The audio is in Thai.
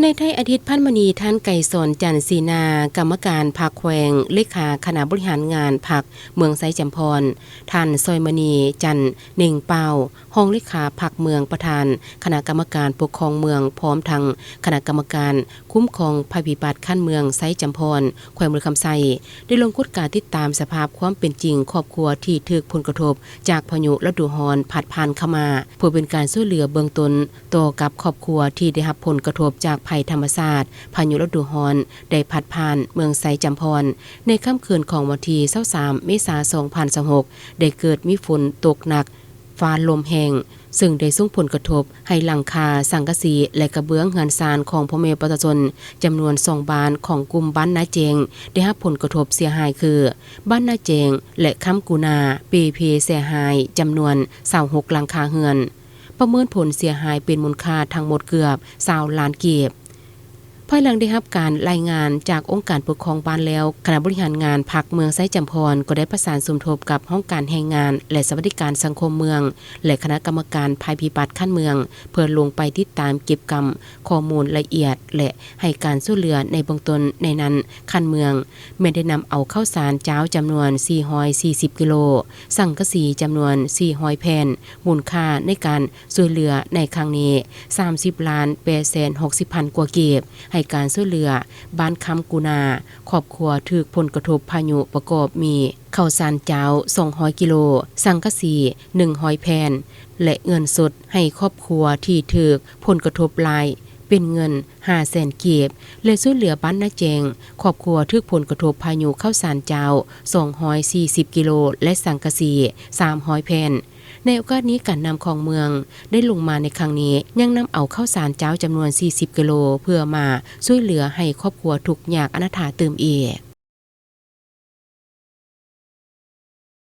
ในไทยอาทิตย์พันมณีท่านไก่สอนจันทร์ศรีนากรรมการพรรคแขวงเลขาคณะบริหารงานพรรคเมืองไซจำพรท่านซอยมณีจันทร์เน่งเปาห้องเลขาพรรคเมืองประธานคณะกรรมการปกครองเมืองพร้อมทั้งคณะกรรมการคุ้มครองภัยพิบัติขั้นเมืองไซจำพรแขวงเมืองคำไซได้ลงกุดการติดตามสภาพความเป็นจริงครอบครัวที่ถูกผลกระทบจากพายุฤดูร้อนพัดผ่านเข้ามาเพื่อเป็นการช่วยเหลือเบื้องต้นต่อกับครอบครัวที่ได้รับผลกระทบจากภัยธรรมชาติพายุฤดูร้อนได้พัดผ่านเมืองไซจำพรในค่ำคืนของวันที่23เมษายน2026ได้เกิดมีฝนตกหนักฟ้าลมแรงซึ่งได้ส่งผลกระทบให้หลังคาสังกะสีและกระเบื้องเรือนซานของพ่อแม่ประชาชนจำนวน2บ้านของกลุ่มบ้านนาเจงได้รับผลกระทบเสียหายคือบ้านนาเจงและค้ำกูนาปีเพเสียหายจำนวน26หลังคาเรือนประเมินผลเสียหายเป็นมูลค่าทั้งหมดเกือบ20ล้านกีบภายหลังได้รับการรายงานจากองค์การปกครองบ้านแล้วคณะบริหารงานพรรคเมืองไซจำพรก็ได้ประสานสมทบกับห้องการแรงงานและสวัสดิการสังคมเมืองและคณะกรรมการภัยพิบัติขั้นเมืองเพื่อลงไปติดตามเก็บกำข้อมูลละเอียดและให้การช่วยเหลือในเบื้องต้นในนั้นขั้นเมืองไม่ได้นำเอาข้าวสารเจ้าจำนวน440กิโลสังกะสีจำนวน400แผ่นมูลค่าในการช่วยเหลือในครั้งนี้30,860,000 กว่ากีบให้การช่วยเหลือบ้านคำกูนาครอบครัวถูกผลกระทบพายุประกอบมีข้าวสารเจ้า200กิโลสังกะสี100แผ่นและเงินสดให้ครอบครัวที่ถูกผลกระทบหลายเป็นเงิน500,000 กีบและช่วยเหลือบ้านนาแจงครอบครัวถูกผลกระทบพายุข้าวสารเจ้า240กิโลและสังกะสี300แผ่นในโอกาสนี้การนำของเมืองได้ลงมาในครั้งนี้ยังนำเอาข้าวสารเจ้าจำนวน40กิโลเพื่อมาช่วยเหลือให้ครอบครัวทุกข์ยากอนาถาเติมอีก